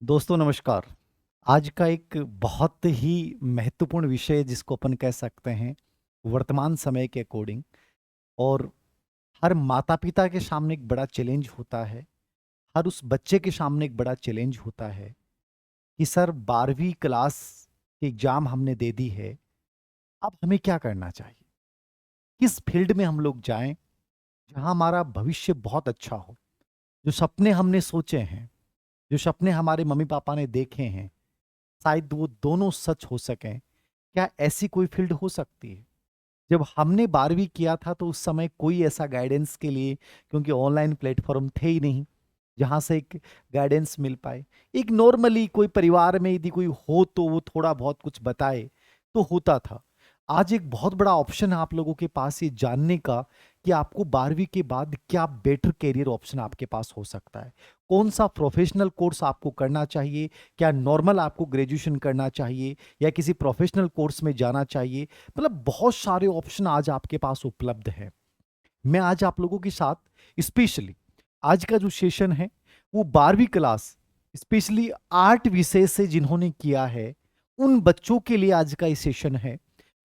दोस्तों नमस्कार। आज का एक बहुत ही महत्वपूर्ण विषय जिसको अपन कह सकते हैं वर्तमान समय के अकॉर्डिंग, और हर माता-पिता के सामने एक बड़ा चैलेंज होता है, हर उस बच्चे के सामने एक बड़ा चैलेंज होता है कि सर 12वीं क्लास की एग्ज़ाम हमने दे दी है, अब हमें क्या करना चाहिए? किस फ़ील्ड में हम लोग जाएँ, जहाँ हमारा भविष्य बहुत अच्छा हो? जो सपने हमने सोचे हैं, जो सपने हमारे मम्मी-पापा ने देखे हैं, शायद वो दोनों सच हो सकें। क्या ऐसी कोई फ़ील्ड हो सकती है? जब हमने 12वीं किया था तो उस समय कोई ऐसा गाइडेंस के लिए, क्योंकि ऑनलाइन प्लेटफ़ॉर्म थे ही नहीं, जहाँ से एक गाइडेंस मिल पाए। एक नॉर्मली कोई परिवार में यदि कोई हो तो वो थोड़ा बहुत कुछ बताए, तो होता था। आज एक बहुत बड़ा ऑप्शन है आप लोगों के पास ये जानने का कि आपको 12वीं के बाद क्या बेटर करियर ऑप्शन आपके पास हो सकता है। कौन-सा प्रोफ़ेशनल कोर्स आपको करना चाहिए? क्या नॉर्मल आपको ग्रेजुएशन करना चाहिए या किसी प्रोफ़ेशनल कोर्स में जाना चाहिए? मतलब बहुत सारे ऑप्शन आज आपके पास उपलब्ध हैं। मैं आज आप लोगों के साथ स्पेशली आज का जो सेशन है वो 12वीं क्लास स्पेशली आर्ट विषय से जिन्होंने किया है, उन बच्चों के लिए आज का ये सेशन है।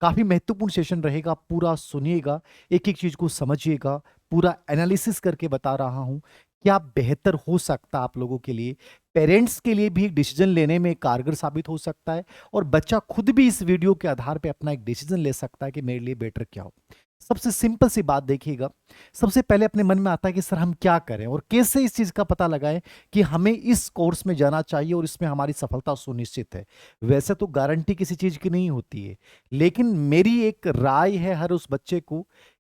काफ़ी महत्वपूर्ण सेशन रहेगा, पूरा सुनिएगा, एक-एक चीज़ को समझिएगा, पूरा एनालिसिस करके बता रहा हूँ, क्या बेहतर हो सकता है आप लोगों के लिए। पेरेंट्स के लिए भी एक डिसीज़न लेने में कारगर साबित हो सकता है और बच्चा खुद भी इस वीडियो के आधार पे अपना एक डिसीज़न ले सकता है कि मेरे लिए बेटर क्या हो। सबसे सिंपल सी बात देखिएगा, सबसे पहले अपने मन में आता है कि सर हम क्या करें और कैसे इस चीज़ का पता लगाएँ कि हमें इस कोर्स में जाना चाहिए और इसमें हमारी सफलता सुनिश्चित है। वैसे तो गारंटी किसी चीज़ की नहीं होती है, लेकिन मेरी एक राय है हर उस बच्चे को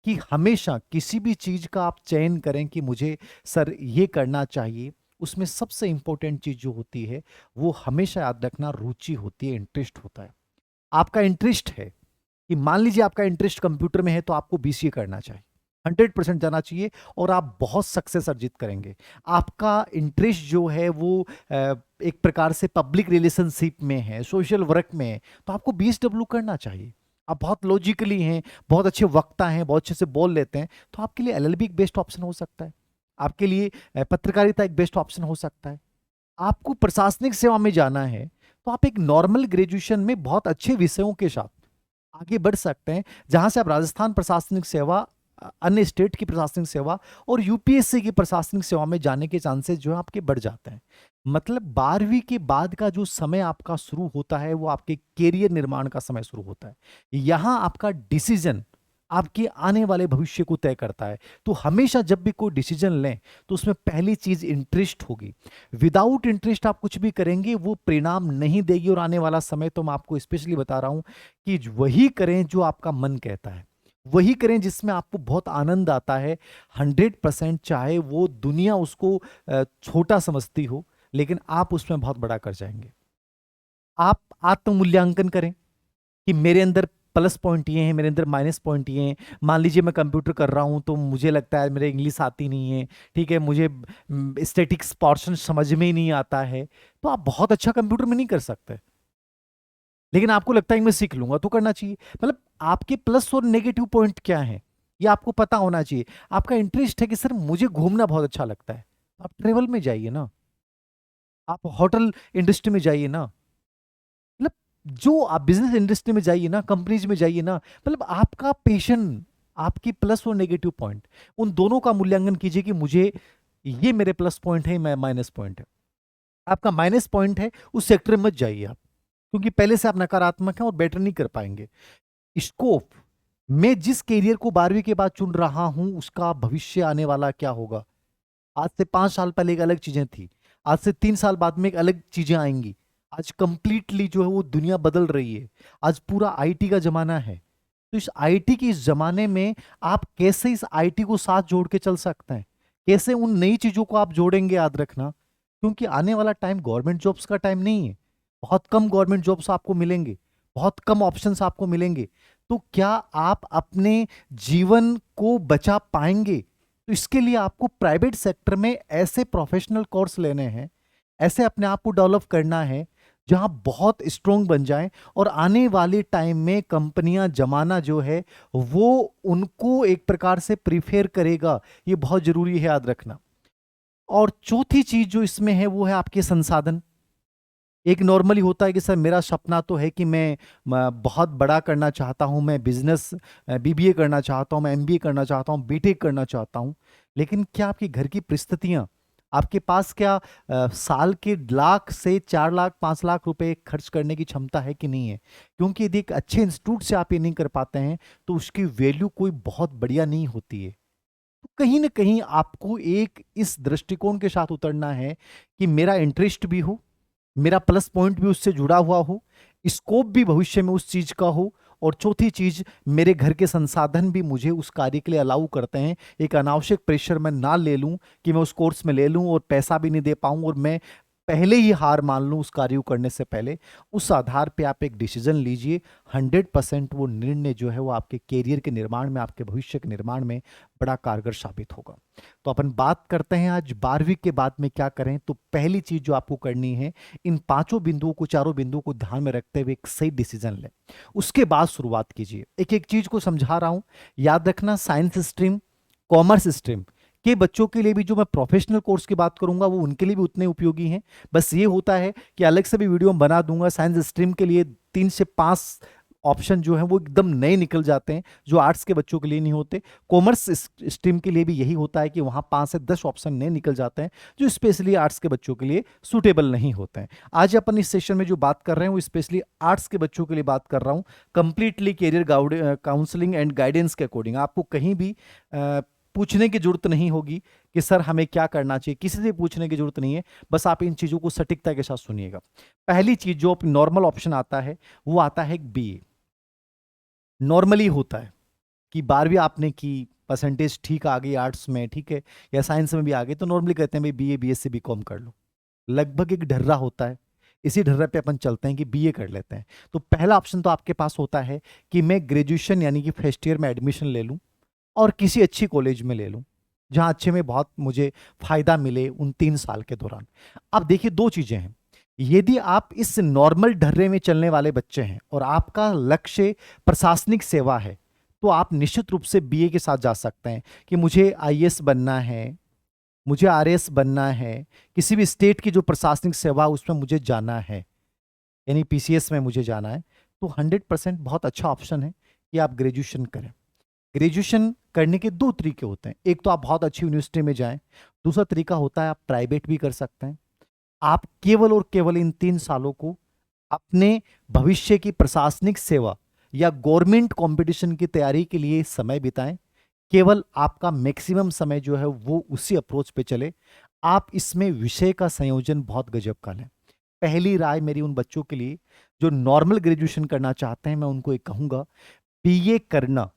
कि हमेशा किसी भी चीज़ का आप चयन करें कि मुझे सर ये करना चाहिए, उसमें सबसे इम्पोर्टेंट चीज़ जो होती है, वो हमेशा याद रखना रुचि होती है, इंटरेस्ट होता है। आपका इंटरेस्ट है कि मान लीजिए आपका इंटरेस्ट कंप्यूटर में है तो आपको बीसीए करना चाहिए। 100% जाना चाहिए और आप बहुत सक्सेस अर्जित करेंगे। आपका इंटरेस्ट जो है वो एक प्रकार से पब्लिक रिलेशनशिप में है, सोशल वर्क में है, तो आपको बीएसडब्ल्यू करना चाहिए। आप बहुत लॉजिकली हैं, बहुत अच्छे वक्ता हैं, बहुत अच्छे से बोल लेते हैं, तो आपके लिए एलएलबी एक बेस्ट ऑप्शन हो सकता है। आपके लिए पत्रकारिता एक बेस्ट ऑप्शन हो सकता है। आपको प्रशासनिक सेवा में जाना है, तो आप एक नॉर्मल ग्रेजुएशन में बहुत अच्छे विषयों के साथ आगे बढ़ सकते हैं, जहां से आप राजस्थान प्रशासनिक सेवा, अन्य स्टेट की प्रशासनिक सेवा और यूपीएससी की प्रशासनिक सेवा में जाने के चांसेस जो है आपके बढ़ जाते हैं। मतलब 12वीं के बाद का जो समय आपका शुरू होता है वो आपके कैरियर निर्माण का समय शुरू होता है। यहां आपका डिसीजन आपके आने वाले भविष्य को तय करता है। तो हमेशा जब भी कोई डिसीजन लें तो उसमें पहली चीज इंटरेस्ट होगी। विदाउट इंटरेस्ट आप कुछ भी करेंगे वो परिणाम नहीं देगी, और आने वाला समय तो मैं आपको स्पेशली बता रहा हूं कि वही करें जो आपका मन कहता है, वही करें जिसमें आपको बहुत आनंद आता है। 100% चाहे वो दुनिया उसको छोटा समझती हो, लेकिन आप उसमें बहुत बड़ा कर जाएंगे। आप आत्म मूल्यांकन करें कि मेरे अंदर प्लस पॉइंट ये हैं, मेरे अंदर माइनस पॉइंट ये हैं। मान लीजिए मैं कंप्यूटर कर रहा हूँ तो मुझे लगता है मेरे इंग्लिश आती नहीं है, ठीक है, मुझे स्टैटिक्स पोर्शन समझ में ही नहीं आता है, तो आप बहुत अच्छा कंप्यूटर में नहीं कर सकते। लेकिन आपको लगता है कि मैं सीख लूंगा तो करना चाहिए। मतलब आपके प्लस और नेगेटिव पॉइंट क्या है ये आपको पता होना चाहिए। आपका इंटरेस्ट है कि सर मुझे घूमना बहुत अच्छा लगता है, आप ट्रेवल में जाइए ना, आप होटल इंडस्ट्री में जाइए ना, मतलब जो आप बिजनेस इंडस्ट्री में जाइए ना, कंपनीज में जाइए ना, मतलब आपका पैशन, आपकी प्लस और नेगेटिव पॉइंट, उन दोनों का मूल्यांकन कीजिए कि मुझे ये मेरे प्लस पॉइंट है, मैं माइनस पॉइंट है। आपका माइनस पॉइंट है उस सेक्टर में मत जाइए आप, क्योंकि पहले से आप नकारात्मक हैं और बेटर नहीं कर पाएंगे। स्कोप, मैं जिस करियर को 12वीं के बाद चुन रहा हूं उसका भविष्य आने वाला क्या होगा। आज से 5 साल पहले एक अलग चीजें थी, आज से 3 साल बाद में एक अलग चीजें आएंगी। आज कंप्लीटली जो है वो दुनिया बदल रही है। आज पूरा आईटी का जमाना है, तो इस आईटी के इस जमाने में आप कैसे इस आईटी को साथ जोड़ के चल सकते हैं, कैसे उन नई चीजों को आप जोड़ेंगे, याद रखना, क्योंकि आने वाला टाइम गवर्नमेंट जॉब्स का टाइम नहीं है। बहुत कम गवर्नमेंट जॉब्स आपको मिलेंगे, बहुत कम ऑप्शंस आपको मिलेंगे। तो क्या आप अपने जीवन को बचा पाएंगे? तो इसके लिए आपको प्राइवेट सेक्टर में ऐसे प्रोफेशनल कोर्स लेने हैं, ऐसे अपने आप को डेवलप करना है जहां बहुत स्ट्रोंग बन जाएं, और आने वाले टाइम में कंपनियां, जमाना जो है वो उनको एक प्रकार से प्रिफेयर करेगा। ये बहुत जरूरी है, याद रखना। और चौथी चीज जो इसमें है वो है आपके संसाधन। एक नॉर्मली होता है कि सर मेरा सपना तो है कि मैं बहुत बड़ा करना चाहता हूँ, मैं बिजनेस बीबीए करना चाहता हूँ, मैं एमबीए करना चाहता हूँ, बीटेक करना चाहता हूँ। लेकिन क्या आपकी घर की परिस्थितियाँ, आपके पास क्या साल के लाख से 4 लाख 5 लाख रुपए खर्च करने की क्षमता है कि नहीं है? क्योंकि यदि एक अच्छे इंस्टीट्यूट से आप ये नहीं कर पाते हैं तो उसकी वैल्यू कोई बहुत बढ़िया नहीं होती है। तो कहीं ना कहीं आपको एक इस दृष्टिकोण के साथ उतरना है कि मेरा इंटरेस्ट भी हो, मेरा प्लस पॉइंट भी उससे जुड़ा हुआ हो, स्कोप भी भविष्य में उस चीज का हो, और चौथी चीज, मेरे घर के संसाधन भी मुझे उस कार्य के लिए अलाउ करते हैं। एक अनावश्यक प्रेशर मैं ना ले लूं कि मैं उस कोर्स में ले लूं और पैसा भी नहीं दे पाऊं और मैं पहले ही हार मान लूं उस कार्य को करने से पहले। उस आधार पे आप एक डिसीजन लीजिए। 100% वो निर्णय जो है वो आपके कैरियर के निर्माण में, आपके भविष्य के निर्माण में बड़ा कारगर साबित होगा। तो अपन बात करते हैं आज 12वीं के बाद में क्या करें। तो पहली चीज जो आपको करनी है, इन पांचों बिंदुओं को, चारों बिंदुओं को ध्यान में रखते हुए एक सही डिसीजन लें। उसके बाद शुरुआत कीजिए। एक एक चीज को समझा रहा हूं, याद रखना। साइंस स्ट्रीम, कॉमर्स स्ट्रीम के बच्चों के लिए भी जो मैं प्रोफेशनल कोर्स की बात करूंगा वो उनके लिए भी उतने उपयोगी हैं। बस ये होता है कि अलग से भी वीडियो में बना दूंगा। साइंस स्ट्रीम के लिए 3 से 5 ऑप्शन जो है वो एकदम नए निकल जाते हैं, जो आर्ट्स के बच्चों के लिए नहीं होते। कॉमर्स स्ट्रीम के लिए भी यही होता है कि वहां 5 से 10 ऑप्शन नए निकल जाते हैं, जो स्पेशली आर्ट्स के बच्चों के लिए सुटेबल नहीं होते हैं। आज अपन इस सेशन में जो बात कर रहे हैं वो स्पेशली आर्ट्स के बच्चों के लिए बात कर रहा हूं, completely career counselling and guidance के अकॉर्डिंग। आपको कहीं भी पूछने की जरूरत नहीं होगी कि सर हमें क्या करना चाहिए, किसी से पूछने की जरूरत नहीं है। बस आप इन चीजों को सटीकता के साथ सुनिएगा। पहली चीज जो नॉर्मल ऑप्शन आता है वो आता है बीए। नॉर्मली होता है कि 12वीं आपने की, परसेंटेज ठीक आ गई आर्ट्स में, ठीक है, या साइंस में भी आ गई, तो नॉर्मली कहते हैं भाई बीए बीएससी बीकॉम कर लो। लगभग एक ढर्रा होता है, इसी ढर्रे पे अपन चलते हैं कि बीए कर लेते हैं। तो पहला ऑप्शन तो आपके पास होता है कि मैं ग्रेजुएशन यानी कि फर्स्ट ईयर में एडमिशन ले लूं और किसी अच्छी कॉलेज में ले लूं जहां अच्छे में बहुत मुझे फायदा मिले उन 3 साल के दौरान। अब देखिए, दो चीजें हैं। यदि आप इस नॉर्मल ढर्रे में चलने वाले बच्चे हैं और आपका लक्ष्य प्रशासनिक सेवा है, तो आप निश्चित रूप से बीए के साथ जा सकते हैं कि मुझे आईएएस बनना है, मुझे आरएएस बनना है, किसी भी स्टेट की जो प्रशासनिक सेवा उसमें मुझे जाना है, यानी पीसीएस में मुझे जाना है। तो 100% बहुत अच्छा ऑप्शन है कि आप ग्रेजुएशन करें। ग्रेजुएशन करने के दो तरीके होते हैं। एक तो आप बहुत अच्छी यूनिवर्सिटी में जाएं, दूसरा तरीका होता है आप प्राइवेट भी कर सकते हैं। आप केवल और केवल इन 3 सालों को अपने भविष्य की प्रशासनिक सेवा या गवर्नमेंट कंपटीशन की तैयारी के लिए समय बिताएं। केवल आपका मैक्सिमम समय जो है वो उसी अप्रोच पे चले। आप इसमें विषय का संयोजन बहुत गजब का लें। पहली राय मेरी उन बच्चों के लिए जो नॉर्मल ग्रेजुएशन करना चाहते हैं, मैं उनको एक कहूंगा, बीए करना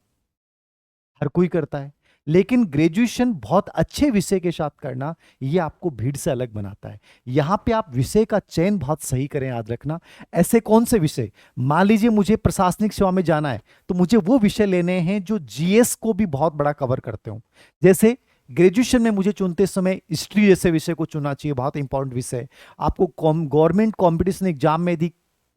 हर कोई करता है, लेकिन ग्रेजुएशन बहुत अच्छे विषय के साथ करना ये आपको भीड़ से अलग बनाता है। यहां पे आप विषय का चयन बहुत सही करें। याद रखना, ऐसे कौन से विषय, मान लीजिए मुझे प्रशासनिक सेवा में जाना है तो मुझे वो विषय लेने हैं जो जीएस को भी बहुत बड़ा कवर करते हो। जैसे ग्रेजुएशन में मुझे चुनते समय हिस्ट्री जैसे विषय को चुनना चाहिए, बहुत इंपॉर्टेंट विषय है। आपको गवर्नमेंट कॉम्पिटिशन एग्जाम में यदि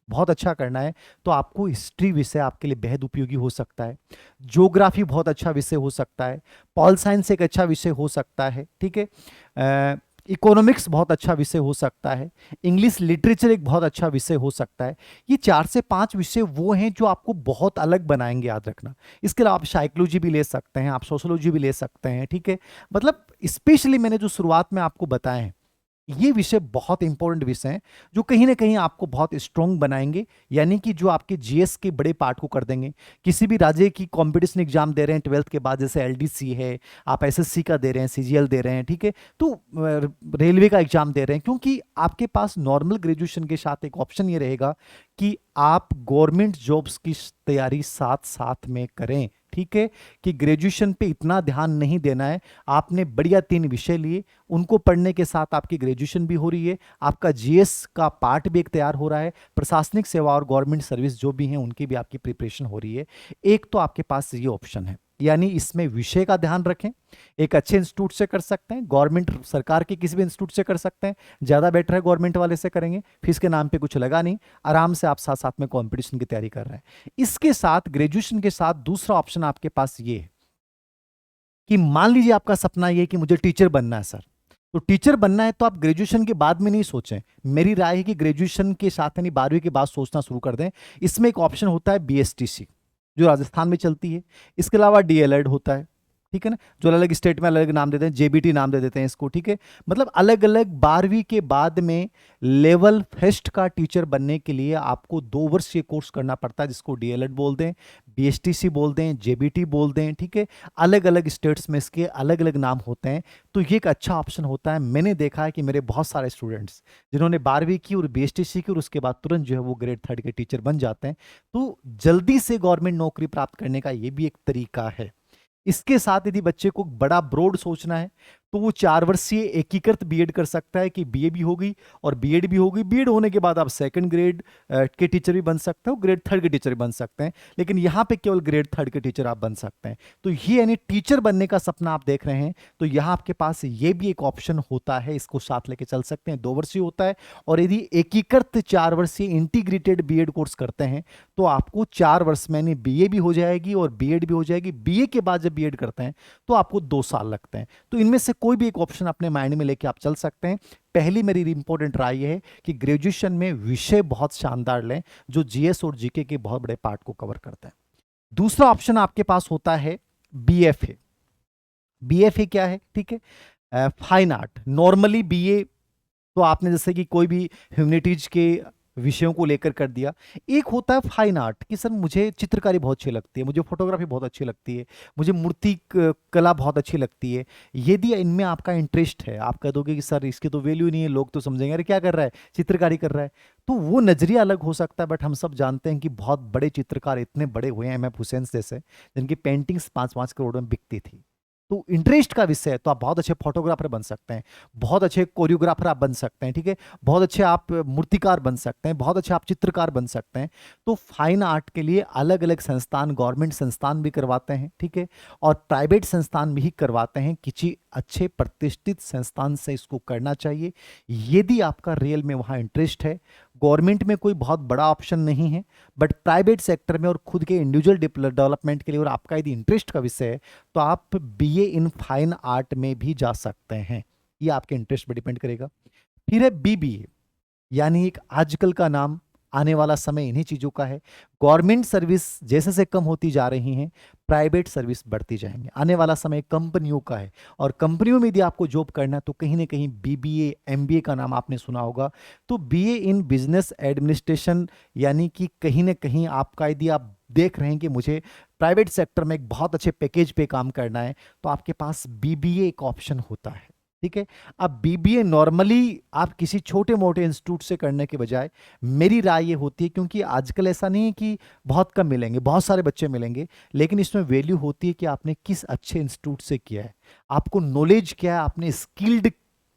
बहुत अच्छा करना है तो आपको हिस्ट्री विषय आपके लिए बेहद उपयोगी हो सकता है। ज्योग्राफी बहुत अच्छा विषय हो सकता है। पॉल साइंस एक अच्छा विषय हो सकता है, ठीक है। इकोनॉमिक्स बहुत अच्छा विषय हो सकता है। इंग्लिश लिटरेचर एक बहुत अच्छा विषय हो सकता है। ये 4 से 5 विषय वो हैं जो आपको बहुत अलग बनाएंगे, याद रखना। इसके अलावा आप साइकोलॉजी भी ले सकते हैं, आप सोशोलॉजी भी ले सकते हैं, ठीक है। मतलब स्पेशली मैंने जो शुरुआत में आपको बताए हैं ये विषय बहुत इंपॉर्टेंट विषय हैं जो कहीं ना कहीं आपको बहुत स्ट्रांग बनाएंगे, यानी कि जो आपके जीएस के बड़े पार्ट को कर देंगे। किसी भी राज्य की कंपटीशन एग्जाम दे रहे हैं 12th के बाद, जैसे एलडीसी है, आप एसएससी का दे रहे हैं, सीजीएल दे रहे हैं, ठीक है, तो रेलवे का एग्जाम दे रहे हैं, क्योंकि आपके पास नॉर्मल ग्रेजुएशन के साथ एक ऑप्शन ये रहेगा कि आप गवर्नमेंट जॉब्स की तैयारी साथ साथ में करें, ठीक है। कि ग्रेजुएशन पे इतना ध्यान नहीं देना है, आपने बढ़िया 3 विषय लिए, उनको पढ़ने के साथ आपकी ग्रेजुएशन भी हो रही है, आपका जीएस का पार्ट भी एक तैयार हो रहा है, प्रशासनिक सेवा और गवर्नमेंट सर्विस जो भी हैं उनकी भी आपकी प्रिपरेशन हो रही है। एक तो आपके पास ये ऑप्शन है, यानी इसमें विषय का ध्यान रखें। एक अच्छे इंस्टीट्यूट से कर सकते हैं, गवर्नमेंट सरकार के किसी भी इंस्टीट्यूट से कर सकते हैं, ज़्यादा बेटर है गवर्नमेंट वाले से करेंगे, फीस के नाम पे कुछ लगा नहीं, आराम से आप साथ साथ में कंपटीशन की तैयारी कर रहे हैं। इसके साथ ग्रेजुएशन के साथ दूसरा ऑप्शन आपके पास ये है कि मान लीजिए आपका सपना ये है कि मुझे टीचर बनना है सर, तो टीचर बनना है तो आप ग्रेजुएशन के बाद में नहीं सोचें। मेरी राय है कि ग्रेजुएशन के साथ यानी 12वीं के बाद सोचना शुरू कर दें। इसमें एक ऑप्शन होता है बीएसटीसी, जो राजस्थान में चलती है। इसके अलावा डीएलएड होता है, ठीक है ना, जो अलग अलग स्टेट में अलग अलग नाम देते हैं, जेबीटी नाम दे देते हैं इसको, ठीक है। मतलब अलग अलग 12वीं के बाद में लेवल फर्स्ट का टीचर बनने के लिए आपको 2 वर्ष ये कोर्स करना पड़ता है, जिसको डीएलएड बोल दें, बीएसटीसी बोल दें, जेबीटी बोल दें, ठीक है। अलग अलग स्टेट्स में इसके अलग अलग नाम होते हैं। तो ये एक अच्छा ऑप्शन होता है। मैंने देखा है कि मेरे बहुत सारे स्टूडेंट्स जिन्होंने 12वीं की और बीएसटीसी की और उसके बाद तुरंत जो है वो ग्रेड 3 के टीचर बन जाते हैं। तो जल्दी से गवर्नमेंट नौकरी प्राप्त करने का ये भी एक तरीका है। इसके साथ यदि बच्चे को बड़ा ब्रॉड सोचना है तो वो 4 वर्षीय एकीकृत बीएड कर सकता है कि बीए भी होगी और बीएड भी होगी। बीएड होने के बाद आप सेकंड ग्रेड के टीचर भी बन सकते हो, ग्रेड 3 के टीचर भी बन सकते हैं, लेकिन यहाँ पे केवल ग्रेड 3 के टीचर आप बन सकते हैं। तो ये यानी टीचर बनने का सपना आप देख रहे हैं तो यहाँ आपके पास ये भी एक ऑप्शन होता है, इसको साथ लेके चल सकते हैं। 2 वर्षीय होता है और यदि एकीकृत 4 वर्षीय इंटीग्रेटेड बीएड कोर्स करते हैं तो आपको 4 वर्ष में बीए भी हो जाएगी और बीएड भी हो जाएगी। बीए के बाद जब बीएड करते हैं तो आपको 2 साल लगते हैं। तो इनमें से कोई भी एक ऑप्शन अपने माइंड में लेके आप चल सकते हैं। पहली मेरी इंपॉर्टेंट राय यह है कि ग्रेजुएशन में विषय बहुत शानदार लें जो जीएस और जीके के बहुत बड़े पार्ट को कवर करते हैं। दूसरा ऑप्शन आपके पास होता है बीएफए। बीएफए क्या है? ठीक है, फाइन आर्ट। नॉर्मली बीए तो आपने जैसे कि कोई भी ह्यूमैनिटीज के विषयों को लेकर कर दिया। एक होता है फाइन आर्ट कि सर मुझे चित्रकारी बहुत अच्छी लगती है, मुझे फोटोग्राफी बहुत अच्छी लगती है, मुझे मूर्ति कला बहुत अच्छी लगती है। यदि इनमें आपका इंटरेस्ट है, आप कह दोगे कि सर इसकी तो वैल्यू नहीं है, लोग तो समझेंगे अरे क्या कर रहा है, चित्रकारी कर रहा है, तो वो नजरिया अलग हो सकता है। बट हम सब जानते हैं कि बहुत बड़े चित्रकार इतने बड़े हुए हैं, एम.एफ. हुसैन जैसे, जिनकी पेंटिंग्स 5-5 करोड़ में बिकती थी। तो इंटरेस्ट का विषय है तो आप बहुत अच्छे फोटोग्राफर बन सकते हैं, बहुत अच्छे कोरियोग्राफर आप बन सकते हैं, ठीक है, बहुत अच्छे आप मूर्तिकार बन सकते हैं, बहुत अच्छे आप चित्रकार बन सकते हैं। तो फाइन आर्ट के लिए अलग अलग संस्थान, गवर्नमेंट संस्थान भी करवाते हैं, ठीक है, और प्राइवेट संस्थान भी करवाते हैं। किसी अच्छे प्रतिष्ठित संस्थान से इसको करना चाहिए यदि आपका रियल में वहाँ इंटरेस्ट है। गवर्नमेंट में कोई बहुत बड़ा ऑप्शन नहीं है, बट प्राइवेट सेक्टर में और खुद के इंडिविजुअल डेवलपमेंट के लिए और आपका यदि इंटरेस्ट का विषय है तो आप बीए इन फाइन आर्ट में भी जा सकते हैं। ये आपके इंटरेस्ट पर डिपेंड करेगा। फिर है बीबीए, यानी एक आजकल का नाम, आने वाला समय इन्हीं चीजों का है। गवर्नमेंट सर्विस जैसे से कम होती जा रही हैं, प्राइवेट सर्विस बढ़ती जाएंगे। आने वाला समय कंपनियों का है और कंपनियों में यदि आपको जॉब करना है तो कहीं ना कहीं बीबीए, एमबीए का नाम आपने सुना होगा। तो बीए इन बिजनेस एडमिनिस्ट्रेशन, यानी कि कहीं ना कहीं आपका यदि आप देख रहे हैं कि मुझे प्राइवेट सेक्टर में एक बहुत अच्छे पैकेज पे काम करना है तो आपके पास बीबीए एक ऑप्शन होता है, ठीक है। अब बीबीए नॉर्मली आप किसी छोटे मोटे इंस्टीट्यूट से करने के बजाय, मेरी राय ये होती है, क्योंकि आजकल ऐसा नहीं है कि बहुत कम मिलेंगे, बहुत सारे बच्चे मिलेंगे, लेकिन इसमें वैल्यू होती है कि आपने किस अच्छे इंस्टीट्यूट से किया है, आपको नॉलेज क्या है, आपने स्किल्ड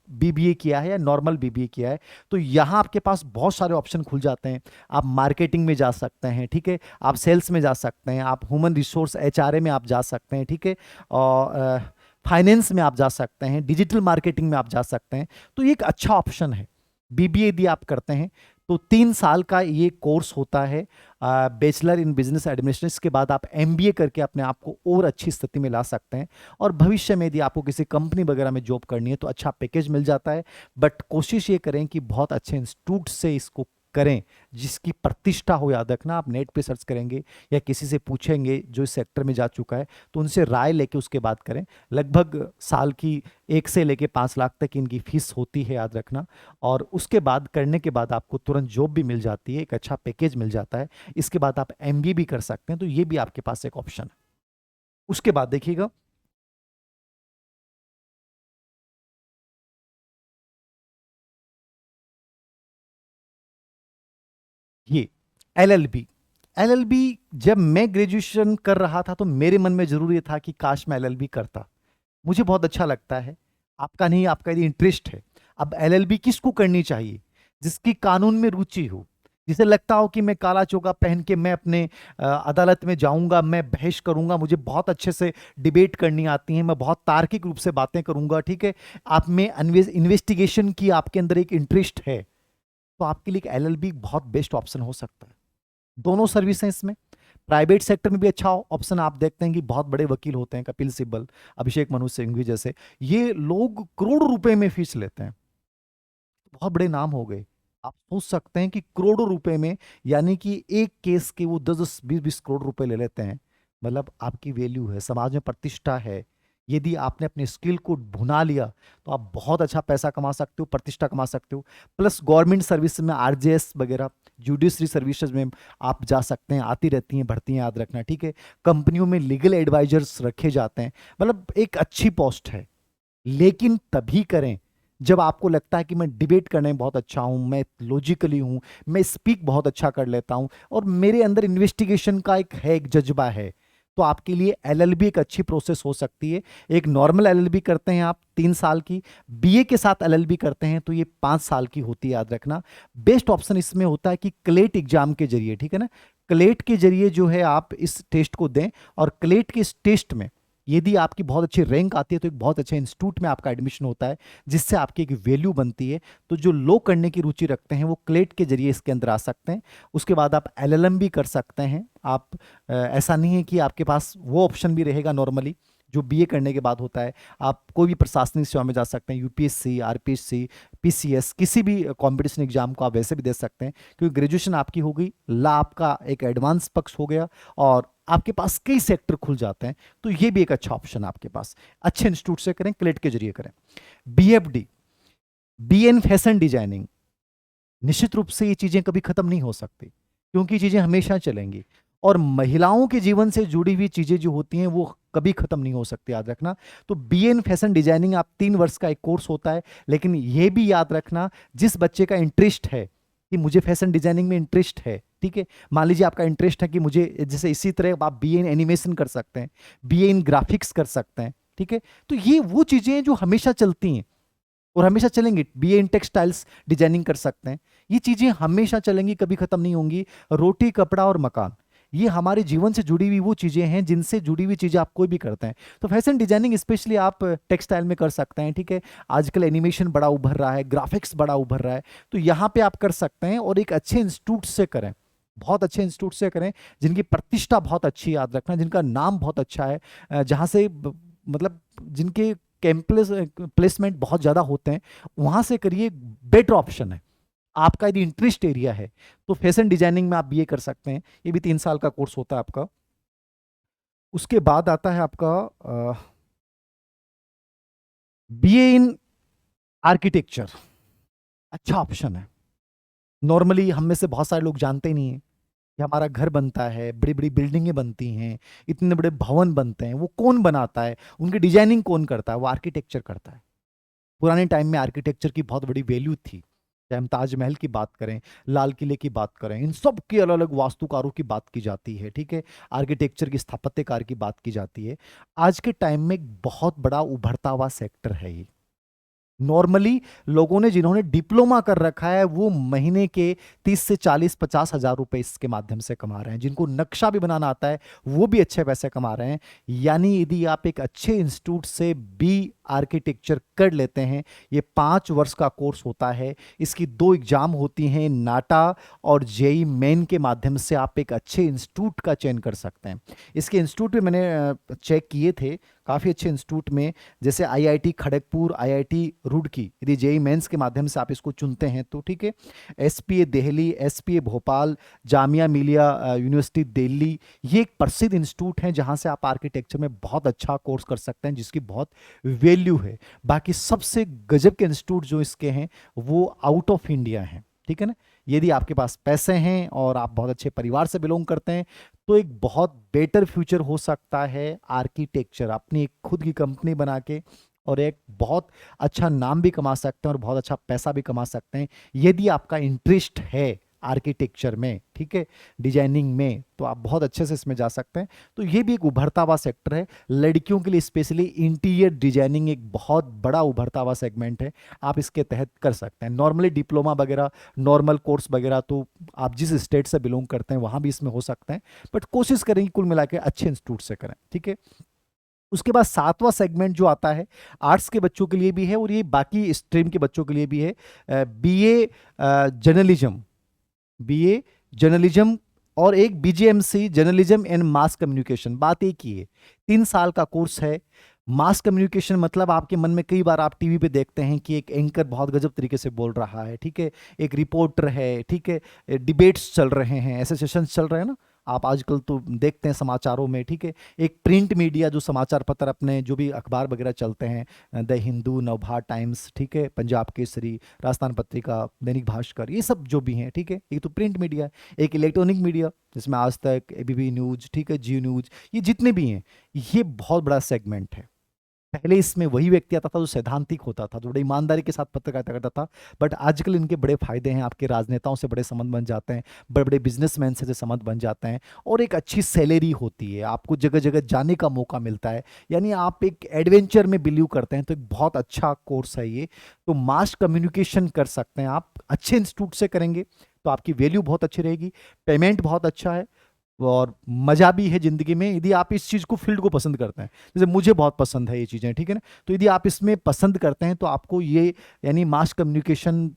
बीबीए किया है या नॉर्मल बीबीए किया है। तो यहाँ आपके पास बहुत सारे ऑप्शन खुल जाते हैं। आप मार्केटिंग में जा सकते हैं, ठीक है, आप सेल्स में जा सकते हैं, आप ह्यूमन रिसोर्स एचआरए में आप जा सकते हैं, ठीक है, और फाइनेंस में आप जा सकते हैं, डिजिटल मार्केटिंग में आप जा सकते हैं। तो ये एक अच्छा ऑप्शन है। बीबीए यदि आप करते हैं तो 3 साल का ये कोर्स होता है, बैचलर इन बिजनेस एडमिनिस्ट्रेशन। इसके बाद आप एमबीए करके अपने आप को और अच्छी स्थिति में ला सकते हैं और भविष्य में यदि आपको किसी कंपनी वगैरह में जॉब करनी है तो अच्छा पैकेज मिल जाता है। बट कोशिश ये करें कि बहुत अच्छे इंस्टीट्यूट से इसको करें जिसकी प्रतिष्ठा हो। याद रखना, आप नेट पे सर्च करेंगे या किसी से पूछेंगे जो इस सेक्टर में जा चुका है तो उनसे राय लेके उसके बाद करें। लगभग साल की 1 से लेके 5 लाख तक इनकी फीस होती है, याद रखना। और उसके बाद करने के बाद आपको तुरंत जॉब भी मिल जाती है, एक अच्छा पैकेज मिल जाता है। इसके बाद आप एमबीए भी कर सकते हैं, तो ये भी आपके पास एक ऑप्शन है। उसके बाद देखिएगा, ये एलएलबी। एलएलबी जब मैं ग्रेजुएशन कर रहा था तो मेरे मन में जरूर ये था कि काश मैं एलएलबी करता, मुझे बहुत अच्छा लगता है। आपका नहीं, आपका यदि इंटरेस्ट है। अब एलएलबी किसको करनी चाहिए? जिसकी कानून में रुचि हो, जिसे लगता हो कि मैं काला चोगा पहन के मैं अपने अदालत में जाऊंगा, मैं बहस करूंगा, मुझे बहुत अच्छे से डिबेट करनी आती है, मैं बहुत तार्किक रूप से बातें करूंगा, ठीक है, आप में इन्वेस्टिगेशन की आपके अंदर एक इंटरेस्ट है, तो आपके लिए एलएलबी बहुत बेस्ट ऑप्शन हो सकता है। दोनों सर्विस हैं इसमें। प्राइवेट सेक्टर में भी अच्छा ऑप्शन आप देखते हैं कि बहुत बड़े वकील होते हैं, कपिल सिब्बल, अभिषेक मनु सिंघवी जैसे, ये लोग करोड़ों रुपए में फीस लेते हैं, बहुत बड़े नाम हो गए। आप सोच सकते हैं कि करोड़ों रुपए में, यानी कि एक केस के वो 10-10 20-20 करोड़ रुपए ले लेते हैं। मतलब आपकी वैल्यू है, समाज में प्रतिष्ठा है। यदि आपने अपने स्किल को भुना लिया तो आप बहुत अच्छा पैसा कमा सकते हो, प्रतिष्ठा कमा सकते हो। प्लस गवर्नमेंट सर्विस में आरजेएस वगैरह, जुडिशरी सर्विसेज में आप जा सकते हैं, आती रहती हैं भर्तियां, याद रखना, ठीक है। कंपनियों में लीगल एडवाइजर्स रखे जाते हैं, मतलब एक अच्छी पोस्ट है। लेकिन तभी करें जब आपको लगता है कि मैं डिबेट करने में बहुत अच्छा हूं, मैं लॉजिकली हूं, मैं स्पीक बहुत अच्छा कर लेता हूं, और मेरे अंदर इन्वेस्टिगेशन का एक जज्बा है। तो आपके लिए एलएलबी एक अच्छी प्रोसेस हो सकती है। एक नॉर्मल एलएलबी करते हैं आप 3 साल की, बीए के साथ एलएलबी करते हैं तो ये 5 साल की होती है, याद रखना। बेस्ट ऑप्शन इसमें होता है कि क्लेट एग्जाम के जरिए, ठीक है ना, क्लेट के जरिए जो है आप इस टेस्ट को दें, और क्लेट के इस टेस्ट में यदि आपकी बहुत अच्छी रैंक आती है तो एक बहुत अच्छे इंस्टीट्यूट में आपका एडमिशन होता है, जिससे आपकी एक वैल्यू बनती है। तो जो लो करने की रुचि रखते हैं वो क्लेट के जरिए इसके अंदर आ सकते हैं। उसके बाद आप एलएलएम भी कर सकते हैं आप। ऐसा नहीं है कि आपके पास वो ऑप्शन भी रहेगा नॉर्मली जो बीए करने के बाद होता है। आप कोई भी प्रशासनिक सेवा में जा सकते हैं, यूपीएससी, आरपीएससी, पीसीएस, किसी भी कंपटीशन एग्जाम को आप वैसे भी दे सकते हैं, क्योंकि ग्रेजुएशन आपकी हो गई, ला आपका एक एडवांस पक्ष हो गया, और आपके पास कई सेक्टर खुल जाते हैं। तो ये भी एक अच्छा ऑप्शन है आपके पास। अच्छे इंस्टीट्यूट से करें, क्लेट के जरिए करें। BFD, be in fashion designing, निश्चित रूप से ये चीजें कभी खत्म नहीं हो सकती, क्योंकि ये चीजें हमेशा चलेंगी, और महिलाओं के जीवन से जुड़ी हुई चीजें जो होती हैं वो कभी खत्म नहीं हो सकती, याद रखना। तो बीए इन फैशन डिजाइनिंग आप 3 वर्ष का एक कोर्स होता है, लेकिन ये भी याद रखना, जिस बच्चे का इंटरेस्ट है कि मुझे फैशन डिजाइनिंग में इंटरेस्ट है, ठीक है, मान लीजिए आपका इंटरेस्ट है कि मुझे, जैसे इसी तरह आप बीए इन एनिमेशन कर सकते हैं, बीए इन ग्राफिक्स कर सकते हैं, ठीक है। तो ये वो चीजें हैं जो हमेशा चलती हैं और हमेशा चलेंगी। बीए इन टेक्सटाइल्स डिजाइनिंग कर सकते हैं, ये चीजें हमेशा चलेंगी, कभी खत्म नहीं होंगी। रोटी, कपड़ा और मकान, ये हमारे जीवन से जुड़ी हुई वो चीजें हैं जिनसे जुड़ी हुई चीजें आप कोई भी करते हैं। तो फैशन डिजाइनिंग स्पेशली आप टेक्सटाइल में कर सकते हैं, ठीक है। आजकल एनिमेशन बड़ा उभर रहा है, ग्राफिक्स बड़ा उभर रहा है, तो यहाँ पे आप कर सकते हैं, और एक अच्छे इंस्टीट्यूट से करें, बहुत अच्छे इंस्टीट्यूट से करें, जिनकी प्रतिष्ठा बहुत अच्छी, याद रखना, जिनका नाम बहुत अच्छा है, जहाँ से मतलब जिनके कैंपस प्लेसमेंट बहुत ज़्यादा होते हैं, वहाँ से करिए, बेटर ऑप्शन है। आपका यदि इंटरेस्ट एरिया है तो फैशन डिजाइनिंग में आप बीए कर सकते हैं, ये भी 3 साल का कोर्स होता है आपका। उसके बाद आता है आपका बीए इन आर्किटेक्चर, अच्छा ऑप्शन है। नॉर्मली हम में से बहुत सारे लोग जानते ही नहीं है कि हमारा घर बनता है, बड़ी बड़ी बिल्डिंगें बनती हैं, इतने बड़े भवन बनते हैं, वो कौन बनाता है, उनकी डिजाइनिंग कौन करता है, वो आर्किटेक्चर करता है। पुराने टाइम में आर्किटेक्चर की बहुत बड़ी वैल्यू थी, चाहे हम ताजमहल की बात करें, लाल किले की बात करें, इन सब की अलग अलग वास्तुकारों की बात की जाती है, ठीक है। आर्किटेक्चर की, स्थापत्यकार की बात की जाती है। आज के टाइम में एक बहुत बड़ा उभरता हुआ सेक्टर है ये। नॉर्मली लोगों ने, जिन्होंने डिप्लोमा कर रखा है, वो महीने के 30 से 40-50 हजार रुपए इसके माध्यम से कमा रहे हैं। जिनको नक्शा भी बनाना आता है वो भी अच्छे पैसे कमा रहे हैं। यानी यदि आप एक अच्छे इंस्टीट्यूट से बी आर्किटेक्चर कर लेते हैं, ये 5 वर्ष का कोर्स होता है, इसकी 2 एग्जाम होती हैं, नाटा और जेई मेन के माध्यम से आप एक अच्छे इंस्टीट्यूट का चयन कर सकते हैं। इसके इंस्टीट्यूट पे मैंने चेक किए थे, काफ़ी अच्छे इंस्टीट्यूट में, जैसे आईआईटी खड़गपुर, आईआईटी रुड़की, यदि जेई मेंस के माध्यम से आप इसको चुनते हैं तो, ठीक है। SPA Delhi, SPA Bhopal, Jamia Millia university Delhi, ये एक प्रसिद्ध इंस्टीट्यूट है जहां से आप आर्किटेक्चर में बहुत अच्छा कोर्स कर सकते हैं, जिसकी बहुत वैल्यू है। बाकी सबसे गजब के इंस्टीट्यूट जो इसके हैं वो आउट ऑफ इंडिया हैं, ठीक है ना। यदि आपके पास पैसे हैं और आप बहुत अच्छे परिवार से बिलोंग करते हैं तो एक बहुत बेटर फ्यूचर हो सकता है आर्किटेक्चर, अपनी एक खुद की कंपनी बना के, और एक बहुत अच्छा नाम भी कमा सकते हैं और बहुत अच्छा पैसा भी कमा सकते हैं, यदि आपका इंटरेस्ट है आर्किटेक्चर में, ठीक है, डिजाइनिंग में, तो आप बहुत अच्छे से इसमें जा सकते हैं। तो ये भी एक उभरता हुआ सेक्टर है। लड़कियों के लिए स्पेशली इंटीरियर डिजाइनिंग एक बहुत बड़ा उभरता हुआ सेगमेंट है, आप इसके तहत कर सकते हैं। नॉर्मली डिप्लोमा वगैरह, नॉर्मल कोर्स वगैरह तो आप जिस स्टेट से बिलोंग करते हैं वहाँ भी इसमें हो सकते हैं, बट कोशिश करेंगे कुल मिला के अच्छे इंस्टीट्यूट से करें, ठीक है। उसके बाद 7वां सेगमेंट जो आता है, आर्ट्स के बच्चों के लिए भी है और ये बाकी स्ट्रीम के बच्चों के लिए भी है। बीए जर्नलिज्म, बीए जर्नलिज्म और एक BGMC journalism and mass communication. बात एक ही है, 3 साल का कोर्स है। मास कम्युनिकेशन मतलब आपके मन में कई बार आप टीवी पे देखते हैं कि एक एंकर बहुत गजब तरीके से बोल रहा है, ठीक है, एक रिपोर्टर है, ठीक है, डिबेट्स चल रहे हैं, ऐसे सेशंस चल रहे हैं ना, आप आजकल तो देखते हैं समाचारों में, ठीक है। एक प्रिंट मीडिया जो समाचार पत्र अपने जो भी अखबार वगैरह चलते हैं, द हिंदू, नवभारत टाइम्स, ठीक है, पंजाब केसरी, राजस्थान पत्रिका, दैनिक भास्कर, ये सब जो भी हैं, ठीक है, ये तो प्रिंट मीडिया है। एक इलेक्ट्रॉनिक मीडिया जिसमें आज तक, एबीपी न्यूज, ठीक है, जी न्यूज, ये जितने भी हैं, ये बहुत बड़ा सेगमेंट है। पहले इसमें वही व्यक्ति आता था जो सैद्धांतिक होता था, जो बड़ी ईमानदारी के साथ पत्रकारिता करता था, बट आजकल इनके बड़े फायदे हैं, आपके राजनेताओं से बड़े संबंध बन जाते हैं, बड़े बड़े बिजनेसमैन से संबंध बन जाते हैं, और एक अच्छी सैलरी होती है, आपको जगह जगह जाने का मौका मिलता है, यानी आप एक एडवेंचर में बिलीव करते हैं, तो एक बहुत अच्छा कोर्स है ये। तो मास कम्युनिकेशन कर सकते हैं आप, अच्छे इंस्टीट्यूट से करेंगे तो आपकी वैल्यू बहुत अच्छी रहेगी, पेमेंट बहुत अच्छा है, और मजा भी है जिंदगी में, यदि आप इस चीज को, फील्ड को पसंद करते हैं। जैसे मुझे बहुत पसंद है ये चीजें, ठीक है ना, तो यदि आप इसमें पसंद करते हैं तो आपको ये, यानी mass communication,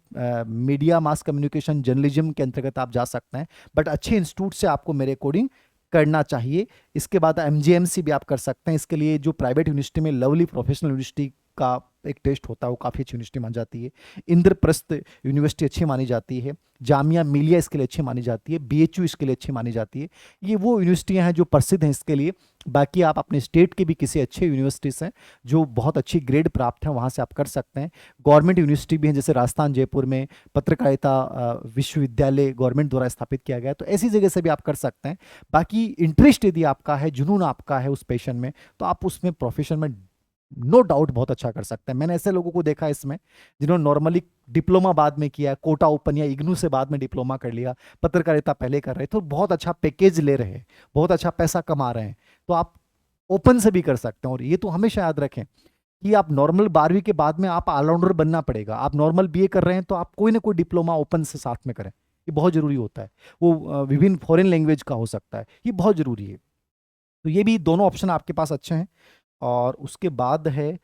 media mass communication journalism के अंतर्गत आप जा सकते हैं, बट अच्छे इंस्टीट्यूट से आपको मेरे अकॉर्डिंग करना चाहिए। इसके बाद एमजीएमसी भी आप कर सकते हैं। इसके लिए जो प्राइवेट यूनिवर्सिटी में लवली प्रोफेशनल यूनिवर्सिटी का एक टेस्ट होता है, वो काफ़ी अच्छी यूनिवर्सिटी मानी जाती है। इंद्रप्रस्थ यूनिवर्सिटी अच्छी मानी जाती है, जामिया मिलिया इसके लिए अच्छी मानी जाती है, बीएचयू इसके लिए अच्छी मानी जाती है। ये वो यूनिवर्सिटियां हैं जो प्रसिद्ध हैं इसके लिए। बाकी आप अपने स्टेट के भी किसी अच्छे यूनिवर्सिटीज हैं जो बहुत अच्छी ग्रेड प्राप्त है, वहाँ से आप कर सकते हैं। गवर्नमेंट यूनिवर्सिटी भी हैं, जैसे राजस्थान जयपुर में पत्रकारिता विश्वविद्यालय गवर्नमेंट द्वारा स्थापित किया गया है, तो ऐसी जगह से भी आप कर सकते हैं। बाकी इंटरेस्ट यदि आपका है, जुनून आपका है उस पैशन में, तो आप उसमें प्रोफेशन में नो डाउट बहुत अच्छा कर सकते हैं। मैंने ऐसे लोगों को देखा है इसमें, जिन्होंने नॉर्मली डिप्लोमा बाद में किया, कोटा ओपन या इग्नू से बाद में डिप्लोमा कर लिया, पत्रकारिता पहले कर रहे, तो बहुत अच्छा पैकेज ले रहे हैं, बहुत अच्छा पैसा कमा रहे हैं। तो आप ओपन से भी कर सकते हैं। और ये तो हमेशा याद रखें कि आप नॉर्मल 12वीं के बाद में आप ऑलराउंडर बनना पड़ेगा। आप नॉर्मल बीए कर रहे हैं तो आप कोई ना कोई डिप्लोमा ओपन से साथ में करें, ये बहुत जरूरी होता है। वो विभिन्न फॉरेन लैंग्वेज का हो सकता है, ये बहुत जरूरी है। तो ये भी दोनों ऑप्शन आपके पास अच्छे हैं। और उसके बाद है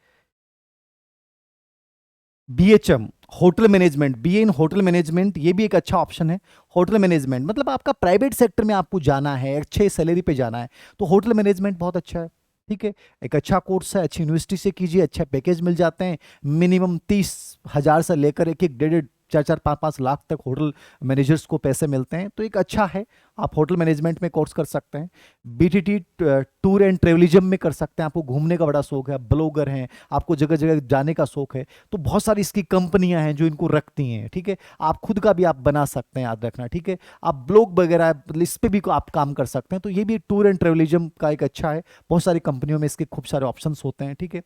बीएचएम, होटल मैनेजमेंट, बीए इन होटल मैनेजमेंट, ये भी एक अच्छा ऑप्शन है। होटल मैनेजमेंट मतलब आपका प्राइवेट सेक्टर में आपको जाना है, अच्छे सैलरी पे जाना है, तो होटल मैनेजमेंट बहुत अच्छा है, ठीक है। एक अच्छा कोर्स है, अच्छी यूनिवर्सिटी से कीजिए, अच्छा पैकेज मिल जाते हैं, मिनिमम 30,000 से लेकर एक एक 1.5 4 5 लाख तक होटल मैनेजर्स को पैसे मिलते हैं, तो एक अच्छा है। आप होटल मैनेजमेंट में कोर्स कर सकते हैं। बीटीटी टूर एंड ट्रेवलिज्म में कर सकते हैं, आपको घूमने का बड़ा शौक है, ब्लॉगर हैं, आपको जगह जगह जाने का शौक है, तो बहुत सारी इसकी कंपनियां हैं जो इनको रखती हैं, ठीक है। आप खुद का भी आप बना सकते हैं, याद रखना, ठीक है। आप ब्लॉग वगैरह इस पे भी आप काम कर सकते हैं, तो ये भी टूर एंड ट्रेवलिज्म का एक अच्छा है। बहुत सारी कंपनियों में इसके खूब सारे ऑप्शन होते हैं, ठीक है।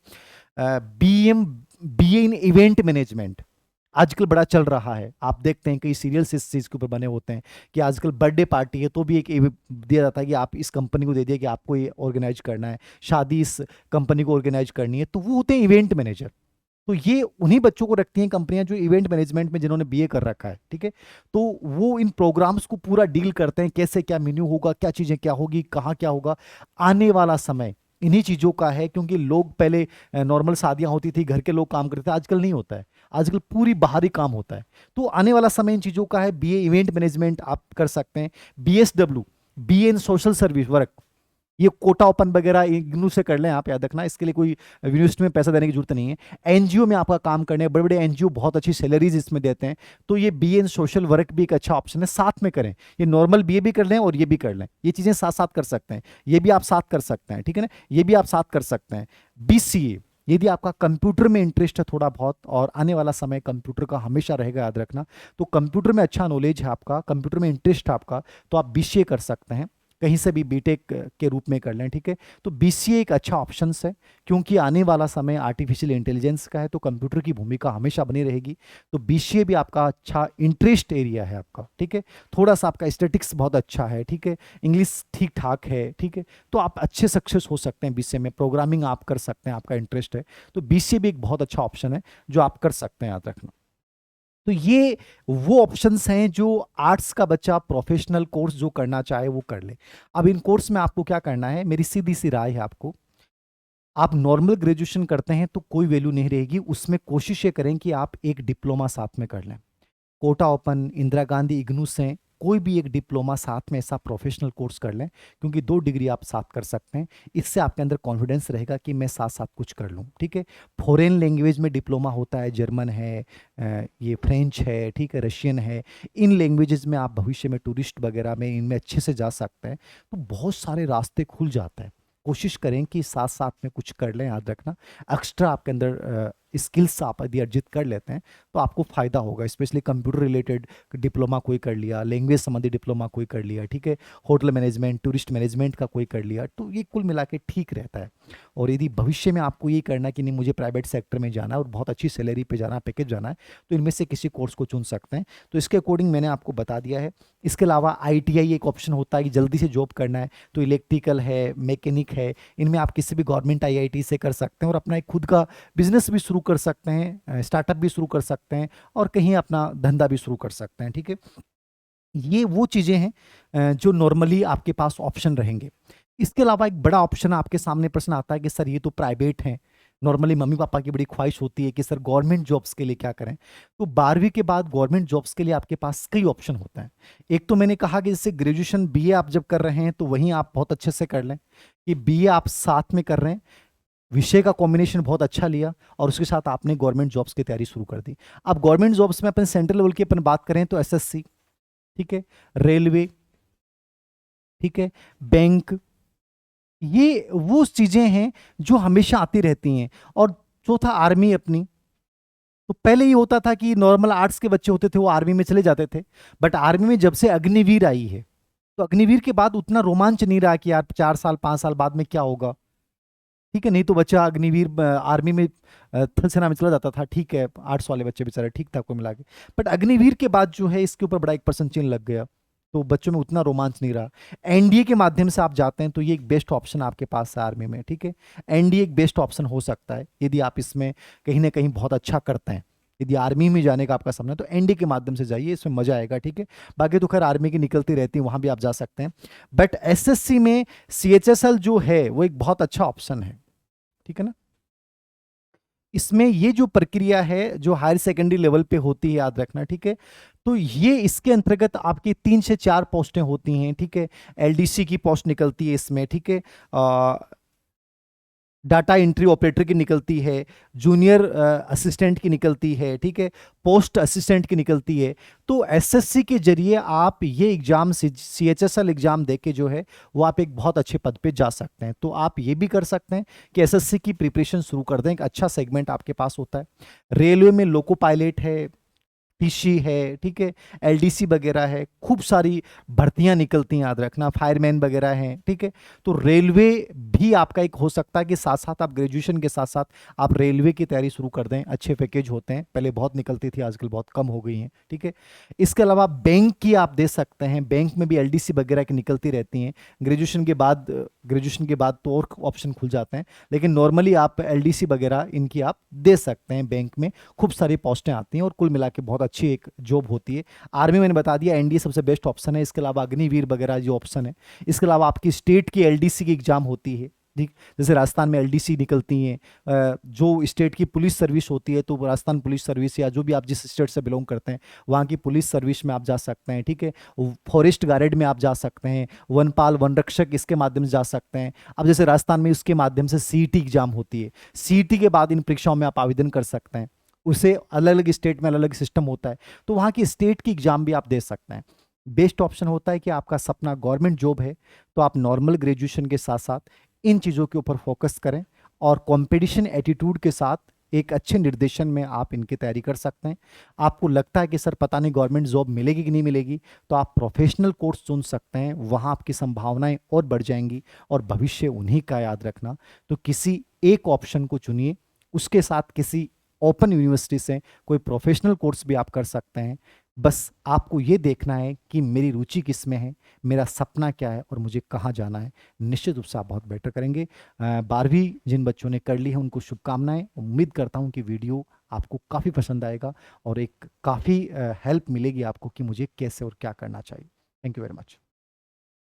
बीए इन इवेंट मैनेजमेंट आजकल बड़ा चल रहा है। आप देखते हैं कई सीरियल्स इस चीज़ के ऊपर बने होते हैं कि आजकल बर्थडे पार्टी है तो भी एक दिया जाता है कि आप इस कंपनी को दे दिया कि आपको ये ऑर्गेनाइज करना है, शादी इस कंपनी को ऑर्गेनाइज करनी है, तो वो होते हैं इवेंट मैनेजर। तो ये उन्हीं बच्चों को रखती हैं कंपनियां जो इवेंट मैनेजमेंट में जिन्होंने बीए कर रखा है, ठीक है। तो वो इन प्रोग्राम्स को पूरा डील करते हैं, कैसे क्या मेन्यू होगा, क्या चीज़ें क्या होगी, कहाँ क्या होगा। आने वाला समय इन्हीं चीज़ों का है, क्योंकि लोग पहले नॉर्मल शादियां होती थी, घर के लोग काम करते थे, आजकल नहीं होता है, आजकल पूरी बाहरी काम होता है। तो आने वाला समय इन चीज़ों का है। बीए इवेंट मैनेजमेंट आप कर सकते हैं। बीएसडब्ल्यू, बीए इन सोशल सर्विस वर्क, ये कोटा ओपन वगैरह इग्नू से कर लें आप, याद रखना, इसके लिए कोई यूनिवर्सिटी में पैसा देने की जरूरत नहीं है। एनजीओ में आपका काम करने, बड़े बड़े एनजीओ बहुत अच्छी सैलरीज इसमें देते हैं, तो ये बीए इन सोशल वर्क भी एक अच्छा ऑप्शन है, साथ में करें। ये नॉर्मल बीए भी कर लें और ये भी कर लें, ये चीज़ें साथ साथ कर सकते हैं, ये भी आप साथ कर सकते हैं, ठीक है ना, ये भी आप साथ कर सकते हैं। बीसीए, यदि आपका कंप्यूटर में इंटरेस्ट है थोड़ा बहुत, और आने वाला समय कंप्यूटर का हमेशा रहेगा, याद रखना, तो कंप्यूटर में अच्छा नॉलेज है आपका, कंप्यूटर में इंटरेस्ट है आपका, तो आप बीसीए कर सकते हैं, कहीं से भी बीटेक के रूप में कर लें, ठीक है। तो बीसीए एक अच्छा ऑप्शन है, क्योंकि आने वाला समय आर्टिफिशियल इंटेलिजेंस का है, तो कंप्यूटर की भूमिका हमेशा बनी रहेगी। तो बीसीए भी आपका अच्छा इंटरेस्ट एरिया है आपका, ठीक है। थोड़ा सा आपका स्टैटिक्स बहुत अच्छा है, ठीक है, इंग्लिश ठीक ठाक है, ठीक है, तो आप अच्छे सक्सेस हो सकते हैं बीसीए में, प्रोग्रामिंग आप कर सकते हैं, आपका इंटरेस्ट है, तो बीसीए भी एक बहुत अच्छा ऑप्शन है जो आप कर सकते हैं, याद रखना। तो ये वो ऑप्शंस हैं जो आर्ट्स का बच्चा प्रोफेशनल कोर्स जो करना चाहे वो कर ले। अब इन कोर्स में आपको क्या करना है, मेरी सीधी सी राय है आपको, आप नॉर्मल ग्रेजुएशन करते हैं तो कोई वैल्यू नहीं रहेगी उसमें, कोशिश ये करें कि आप एक डिप्लोमा साथ में कर लें। कोटा ओपन, इंदिरा गांधी इग्नू से कोई भी एक डिप्लोमा साथ में ऐसा प्रोफेशनल कोर्स कर लें, क्योंकि 2 डिग्री आप साथ कर सकते हैं। इससे आपके अंदर कॉन्फिडेंस रहेगा कि मैं साथ-साथ कुछ कर लूँ, ठीक है? फ़ॉरेन लैंग्वेज में डिप्लोमा होता है, जर्मन है, ये फ्रेंच है, ठीक है, रशियन है। इन लैंग्वेजेज़ में आप भविष्य में टूरिस्ट वगैरह में इनमें अच्छे से जा सकते हैं। तो बहुत सारे रास्ते खुल जाते हैं। कोशिश करें कि साथ-साथ में कुछ कर लें, याद रखना। एक्स्ट्रा आपके अंदर स्किल्स आप यदि अर्जित कर लेते हैं, तो आपको फ़ायदा होगा। स्पेशली कंप्यूटर रिलेटेड डिप्लोमा कोई कर लिया, लैंग्वेज संबंधी डिप्लोमा कोई कर लिया, ठीक है? होटल मैनेजमेंट, टूरिस्ट मैनेजमेंट का कोई कर लिया, तो ये कुल मिला के ठीक रहता है। और यदि भविष्य में आपको ये करना है कि नहीं मुझे प्राइवेट सेक्टर में जाना है और बहुत अच्छी सैलरी पे जाना है, पैकेज जाना है, तो इनमें से किसी कोर्स को चुन सकते हैं। तो इसके अकॉर्डिंग मैंने आपको बता दिया है। इसके अलावा आईटीआई एक ऑप्शन होता है कि जल्दी से जॉब करना है, तो इलेक्ट्रिकल है, मैकेनिक है, इनमें आप किसी भी गवर्नमेंट आईआईटी से कर सकते हैं और अपना एक खुद का बिजनेस भी शुरू कर सकते हैं, स्टार्टअप भी शुरू कर सकते हैं और कहीं अपना धंधा भी शुरू कर सकते हैं, ठीक है? ये वो चीज़ें हैं जो नॉर्मली आपके पास ऑप्शन रहेंगे। इसके अलावा एक बड़ा ऑप्शन आपके सामने प्रश्न आता है कि सर ये तो प्राइवेट हैं। नॉर्मली मम्मी-पापा की बड़ी ख्वाहिश होती है कि सर गवर्नमेंट जॉब्स के लिए क्या करें? तो 12वीं के बाद गवर्नमेंट जॉब्स के लिए आपके पास कई ऑप्शन होते हैं। एक तो मैंने कहा कि जैसे ग्रेजुएशन बीए आप जब कर रहे हैं तो वहीं आप बहुत अच्छे से कर लें, कि बीए आप साथ में कर रहे हैं, विषय का कॉम्बिनेशन बहुत अच्छा लिया और उसके साथ आपने गवर्नमेंट जॉब्स की तैयारी शुरू कर दी। अब गवर्नमेंट जॉब्स में अपन सेंट्रल लेवल की अपन बात करें तो एसएससी, ठीक है, रेलवे, ठीक है, बैंक, ये वो चीजें हैं जो हमेशा आती रहती हैं। और चौथा आर्मी अपनी। तो पहले ये होता था कि नॉर्मल आर्ट्स के बच्चे होते थे वो आर्मी में चले जाते थे, बट आर्मी में जब से अग्निवीर आई है, तो अग्निवीर के बाद उतना रोमांच नहीं रहा कि यार 4 साल 5 साल बाद में क्या होगा, ठीक है? नहीं तो बच्चा अग्निवीर आर्मी में थल सेना में चला जाता था, ठीक है, आर्ट्स वाले बच्चे बेचारे ठीक था को मिला के। बट अग्निवीर के बाद जो है इसके ऊपर बड़ा एक पर्सन चिन्ह लग गया, तो बच्चों में उतना रोमांच नहीं रहा। एनडीए के माध्यम से आप जाते हैं तो ये एक बेस्ट ऑप्शन आपके पास है आर्मी में, ठीक है? एनडीए एक बेस्ट ऑप्शन हो सकता है यदि आप इसमें कहीं ना कहीं बहुत अच्छा करते हैं। यदि आर्मी में जाने का आपका सपना है तो एनडीए के माध्यम से जाइए, इसमें मजा आएगा, ठीक है? बाकी तो खैर आर्मी की निकलती रहती है, वहां भी आप जा सकते हैं। बट एसएससी में सीएचएसएल जो है वो एक बहुत अच्छा ऑप्शन है, ठीक है ना? इसमें ये जो प्रक्रिया है जो हायर सेकेंडरी लेवल पे होती है, याद रखना, ठीक है? तो ये इसके अंतर्गत आपकी 3 से 4 पोस्टें होती हैं, ठीक है? एलडीसी की पोस्ट निकलती है इसमें, ठीक है? डाटा एंट्री ऑपरेटर की निकलती है, जूनियर असिस्टेंट की निकलती है, ठीक है? पोस्ट असिस्टेंट की निकलती है। तो एसएससी के जरिए आप ये एग्जाम सीएचएसएल एग्जाम देके जो है वो आप एक बहुत अच्छे पद पे जा सकते हैं। तो आप ये भी कर सकते हैं कि एसएससी की प्रिपरेशन शुरू कर दें, एक अच्छा सेगमेंट आपके पास होता है। रेलवे में लोको पायलट है, टीसी है, ठीक है, एलडीसी वगैरह है, खूब सारी भर्तियां निकलती हैं, याद रखना, फायरमैन वगैरह हैं, ठीक है? तो रेलवे भी आपका एक हो सकता है कि साथ साथ आप ग्रेजुएशन के साथ साथ आप रेलवे की तैयारी शुरू कर दें। अच्छे पैकेज होते हैं, पहले बहुत निकलती थी, आजकल बहुत कम हो गई हैं, ठीक है? इसके अलावा बैंक की आप दे सकते हैं, बैंक में भी एलडीसी वगैरह की निकलती रहती हैं। ग्रेजुएशन के बाद तो और ऑप्शन खुल जाते हैं, लेकिन नॉर्मली आप एलडीसी वगैरह इनकी आप दे सकते हैं। बैंक में खूब सारी पोस्टें आती हैं और कुल मिला के बहुत अच्छी एक जॉब होती है। आर्मी मैंने बता दिया, एनडीए सबसे बेस्ट ऑप्शन है। इसके अलावा अग्निवीर वगैरह जो ऑप्शन है, इसके अलावा आपकी स्टेट की एलडीसी की एग्जाम होती है, ठीक? जैसे राजस्थान में एलडीसी निकलती हैं, जो स्टेट की पुलिस सर्विस होती है, तो राजस्थान पुलिस सर्विस या जो भी आप जिस स्टेट से बिलोंग करते हैं वहाँ की पुलिस सर्विस में आप जा सकते हैं, ठीक है? फॉरेस्ट गार्ड में आप जा सकते हैं, वनपाल वन रक्षक इसके माध्यम से जा सकते हैं। अब जैसे राजस्थान में उसके माध्यम से सीईटी एग्जाम होती है, सीईटी के बाद इन परीक्षाओं में आप आवेदन कर सकते हैं। उसे अलग अलग स्टेट में अलग अलग सिस्टम होता है, तो वहाँ की स्टेट की एग्जाम भी आप दे सकते हैं। बेस्ट ऑप्शन होता है कि आपका सपना गवर्नमेंट जॉब है, तो आप नॉर्मल ग्रेजुएशन के साथ साथ इन चीज़ों के ऊपर फोकस करें और कंपटीशन एटीट्यूड के साथ एक अच्छे निर्देशन में आप इनकी तैयारी कर सकते हैं। आपको लगता है कि सर पता नहीं गवर्नमेंट जॉब मिलेगी कि नहीं मिलेगी, तो आप प्रोफेशनल कोर्स चुन सकते हैं, वहाँ आपकी संभावनाएं और बढ़ जाएंगी और भविष्य उन्हीं का, याद रखना। तो किसी एक ऑप्शन को चुनिए, उसके साथ किसी ओपन यूनिवर्सिटी से कोई प्रोफेशनल कोर्स भी आप कर सकते हैं। बस आपको ये देखना है कि मेरी रुचि किस में है, मेरा सपना क्या है और मुझे कहाँ जाना है। निश्चित रूप से आप बहुत बेटर करेंगे। 12वीं जिन बच्चों ने कर ली है उनको शुभकामनाएं। उम्मीद करता हूँ कि वीडियो आपको काफ़ी पसंद आएगा और एक काफ़ी हेल्प मिलेगी आपको कि मुझे कैसे और क्या करना चाहिए। Thank you very much.